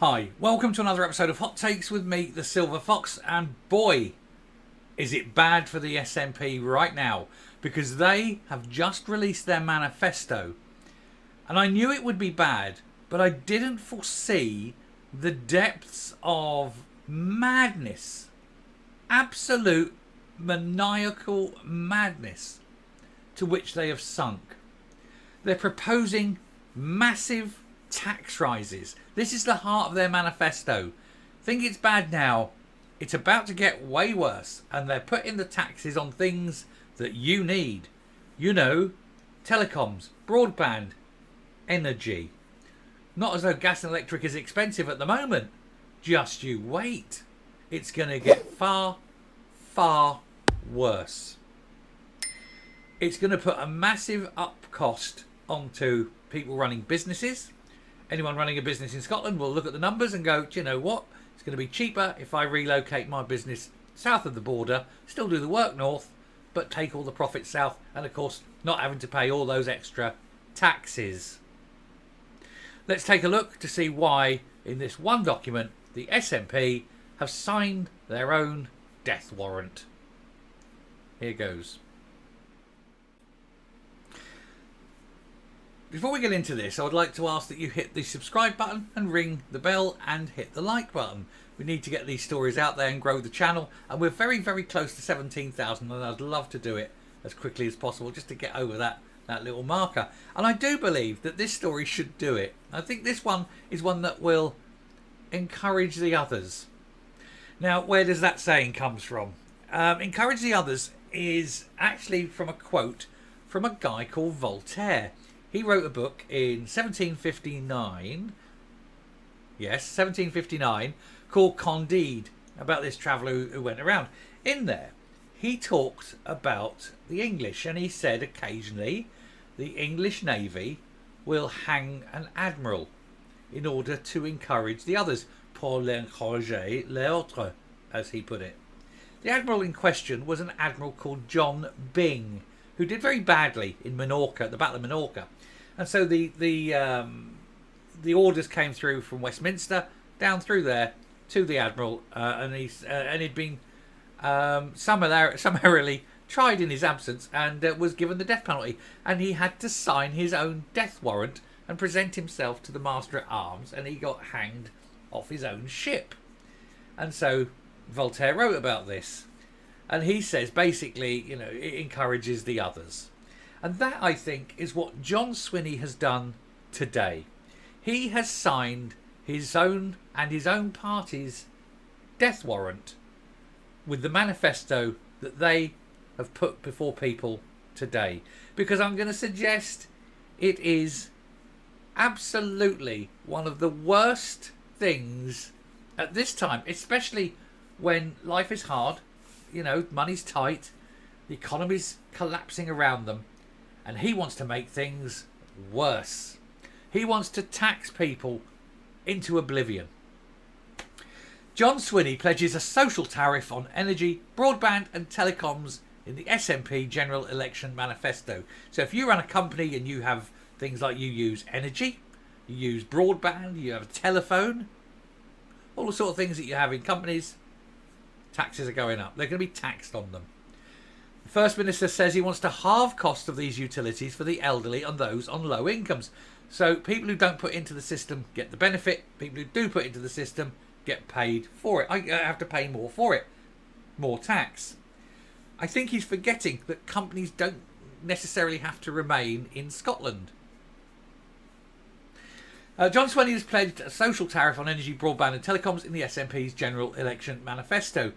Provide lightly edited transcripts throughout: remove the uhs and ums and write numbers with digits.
Hi, welcome to another episode of Hot Takes with me, the Silver Fox, and boy, is it bad for the SNP right now, because they have just released their manifesto, and I knew it would be bad, but I didn't foresee the depths of madness, absolute maniacal madness to which they have sunk. They're proposing massive tax rises. This is the heart of their manifesto. Think it's bad now. It's about to get way worse. And they're putting the taxes on things that you need. You know, telecoms, broadband, energy. Not as though gas and electric is expensive at the moment. Just you wait. It's going to get far, far worse. It's going to put a massive up cost onto people running businesses. Anyone running a business in Scotland will look at the numbers and go, do you know what? It's going to be cheaper if I relocate my business south of the border, still do the work north, but take all the profits south, and of course not having to pay all those extra taxes. Let's take a look to see why in this one document the SNP have signed their own death warrant. Here goes. Before we get into this, I would like to ask that you hit the subscribe button and ring the bell and hit the like button. We need to get these stories out there and grow the channel, and we're very, very close to 17,000, and I'd love to do it as quickly as possible just to get over that little marker. And I do believe that this story should do it. I think this one is one that will encourage the others. Now, where does that saying comes from? Encourage the others is actually from a quote from a guy called Voltaire. He wrote a book in 1759, yes, 1759, called Candide, about this traveller who went around. In there, he talked about the English, and he said occasionally the English Navy will hang an admiral in order to encourage the others, pour l'encourager les autres, as he put it. The admiral in question was an admiral called John Byng, who did very badly in Minorca, the Battle of Minorca. And so the orders came through from Westminster down through there to the admiral, and he'd been summarily tried in his absence and was given the death penalty. And he had to sign his own death warrant and present himself to the master at arms, and he got hanged off his own ship. And so Voltaire wrote about this. And he says, basically, you know, it encourages the others. And that, I think, is what John Swinney has done today. He has signed his own and his own party's death warrant with the manifesto that they have put before people today. Because I'm going to suggest it is absolutely one of the worst things at this time, especially when life is hard. You know, money's tight, the economy's collapsing around them, and he wants to make things worse. He wants to tax people into oblivion. John Swinney pledges a social tariff on energy, broadband and telecoms in the SNP General Election Manifesto. So if you run a company and you have things like you use energy, you use broadband, you have a telephone, all the sort of things that you have in companies, taxes are going up. They're going to be taxed on them. The First Minister says he wants to halve cost of these utilities for the elderly and those on low incomes. So people who don't put into the system get the benefit. People who do put into the system get paid for it. I have to pay more for it. More tax. I think he's forgetting that companies don't necessarily have to remain in Scotland. John Swinney has pledged a social tariff on energy, broadband and telecoms in the SNP's General Election Manifesto.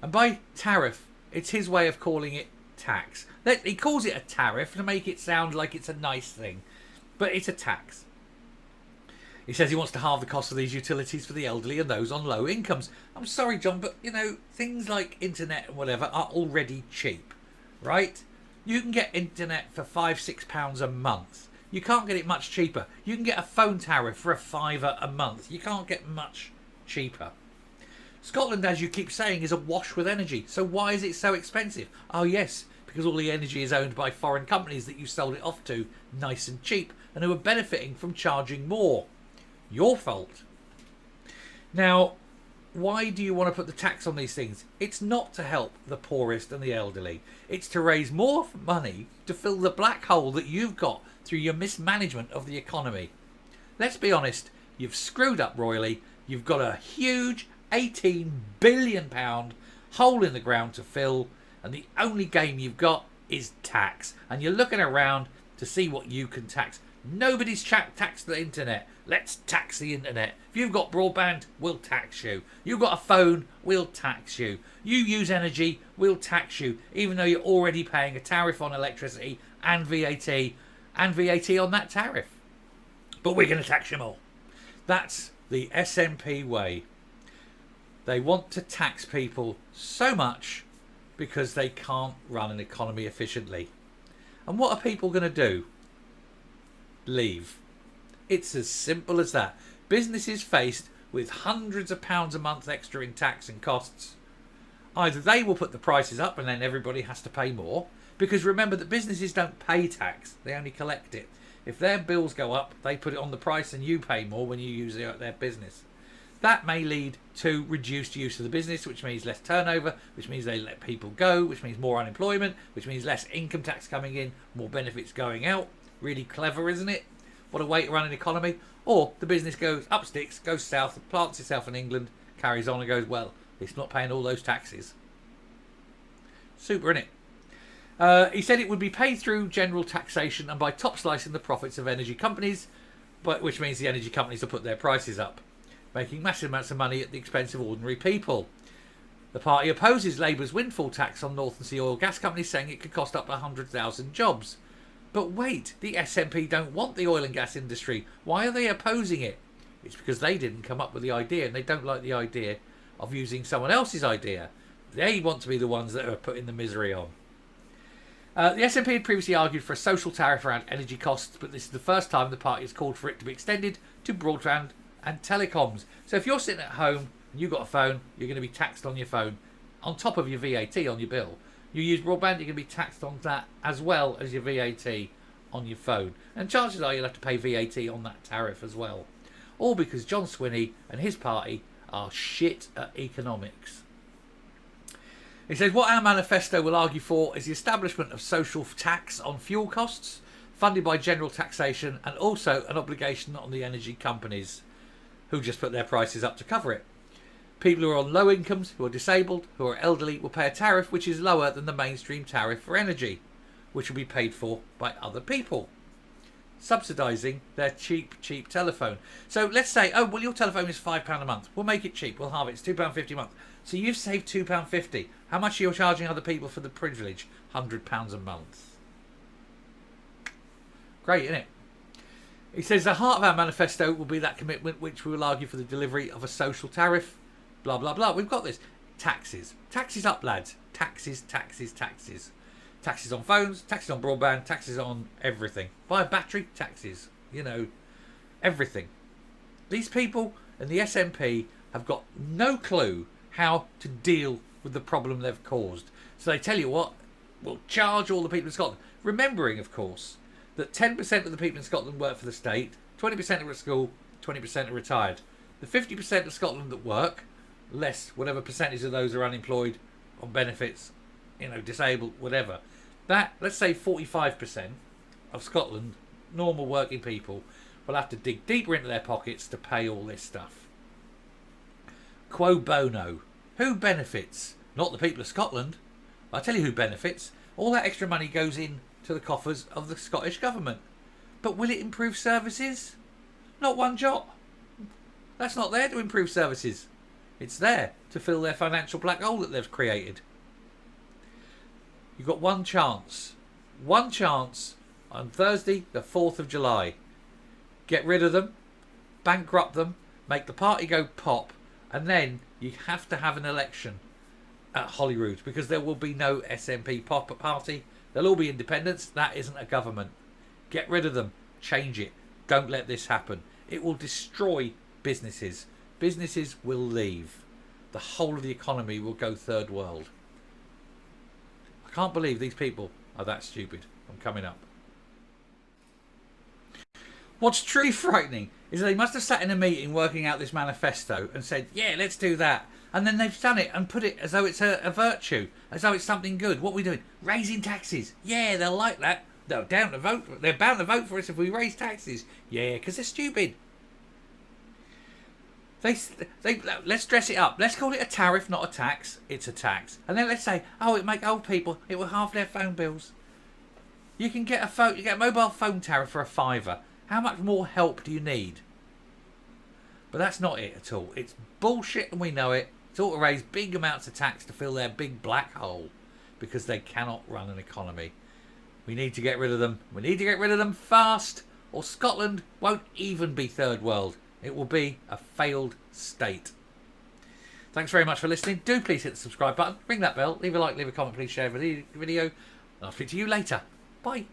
And by tariff, it's his way of calling it tax. He calls it a tariff to make it sound like it's a nice thing, but it's a tax. He says he wants to halve the cost of these utilities for the elderly and those on low incomes. I'm sorry, John, but, you know, things like internet and whatever are already cheap, right? You can get internet for £5-6 a month. You can't get it much cheaper. You can get a phone tariff for £5 a month. You can't get much cheaper. Scotland, as you keep saying, is awash with energy. So why is it so expensive? Oh yes, because all the energy is owned by foreign companies that you sold it off to nice and cheap and who are benefiting from charging more. Your fault. Now, why do you want to put the tax on these things? It's not to help the poorest and the elderly. It's to raise more money to fill the black hole that you've got through your mismanagement of the economy. Let's be honest, you've screwed up royally. You've got a huge £18 billion hole in the ground to fill, and the only game you've got is tax. And you're looking around to see what you can tax. Nobody's taxed the internet. Let's tax the internet. If you've got broadband, we'll tax you. You've got a phone, we'll tax you. You use energy, we'll tax you, even though you're already paying a tariff on electricity and VAT on that tariff. But we're going to tax them all. That's the SNP way. They want to tax people so much because they can't run an economy efficiently. And what are people going to do? Leave. It's as simple as that. Businesses faced with hundreds of pounds a month extra in tax and costs, either they will put the prices up and then everybody has to pay more, because remember that businesses don't pay tax, they only collect it. If their bills go up, they put it on the price and you pay more when you use their business. That may lead to reduced use of the business, which means less turnover, which means they let people go, which means more unemployment, which means less income tax coming in, more benefits going out. Really clever, isn't it? What a way to run an economy. Or the business goes up sticks, goes south, plants itself in England, carries on and goes, well, it's not paying all those taxes. Super, innit? He said it would be paid through general taxation and by top slicing the profits of energy companies, which means the energy companies will put their prices up, making massive amounts of money at the expense of ordinary people. The party opposes Labour's windfall tax on North Sea oil gas companies, saying it could cost up 100,000 jobs. But wait, the SNP don't want the oil and gas industry. Why are they opposing it? It's because they didn't come up with the idea, and they don't like the idea of using someone else's idea. They want to be the ones that are putting the misery on. The SNP had previously argued for a social tariff around energy costs, but this is the first time the party has called for it to be extended to broadband and telecoms. So if you're sitting at home and you've got a phone, you're going to be taxed on your phone on top of your VAT on your bill. You use broadband, you're going to be taxed on that as well as your VAT on your phone. And chances are you'll have to pay VAT on that tariff as well. All because John Swinney and his party are shit at economics. He says what our manifesto will argue for is the establishment of social tax on fuel costs, funded by general taxation, and also an obligation on the energy companies, who just put their prices up to cover it. People who are on low incomes, who are disabled, who are elderly will pay a tariff which is lower than the mainstream tariff for energy, which will be paid for by other people, subsidising their cheap telephone. So let's say, oh, well, your telephone is £5 a month. We'll make it cheap. We'll halve it. It's £2.50 a month. So you've saved £2.50. How much are you charging other people for the privilege? £100 a month. Great, isn't it? He says the heart of our manifesto will be that commitment, which we will argue for the delivery of a social tariff. Blah, blah, blah. We've got this. Taxes. Taxes up, lads. Taxes, taxes, taxes. Taxes on phones, taxes on broadband, taxes on everything. Buy a battery, taxes. You know, everything. These people in the SNP have got no clue how to deal with the problem they've caused. So they tell you what, we'll charge all the people in Scotland. Remembering, of course, that 10% of the people in Scotland work for the state, 20% are at school, 20% are retired. The 50% of Scotland that work, less whatever percentage of those are unemployed, on benefits, disabled, whatever. That, let's say 45% of Scotland, normal working people, will have to dig deeper into their pockets to pay all this stuff. Quo bono. Who benefits? Not the people of Scotland. I'll tell you who benefits. All that extra money goes in to the coffers of the Scottish government. But will it improve services? Not one jot. That's not there to improve services. It's there to fill their financial black hole that they've created. You've got one chance. One chance on Thursday, the 4th of July. Get rid of them, bankrupt them, make the party go pop, and then you have to have an election at Holyrood, because there will be no SNP pop party. They'll all be independents. That isn't a government. Get rid of them. Change it. Don't let this happen. It will destroy businesses. Businesses will leave. The whole of the economy will go third world. I can't believe these people are that stupid. I'm coming up. What's truly frightening is they must have sat in a meeting working out this manifesto and said, yeah, let's do that. And then they've done it and put it as though it's a virtue, as though it's something good. What are we doing? Raising taxes. Yeah, they'll like that. They're down to vote. They're bound to vote for us if we raise taxes. Yeah, because they're stupid. Let's dress it up. Let's call it a tariff, not a tax. It's a tax. And then let's say, oh, it make old people. It will halve their phone bills. You can get a mobile phone tariff for £5. How much more help do you need? But that's not it at all. It's bullshit, and we know it. It's all to raise big amounts of tax to fill their big black hole, because they cannot run an economy. We need to get rid of them. We need to get rid of them fast, or Scotland won't even be third world. It will be a failed state. Thanks very much for listening. Do please hit the subscribe button, ring that bell, leave a like, leave a comment, please share the video, and I'll speak to you later. Bye.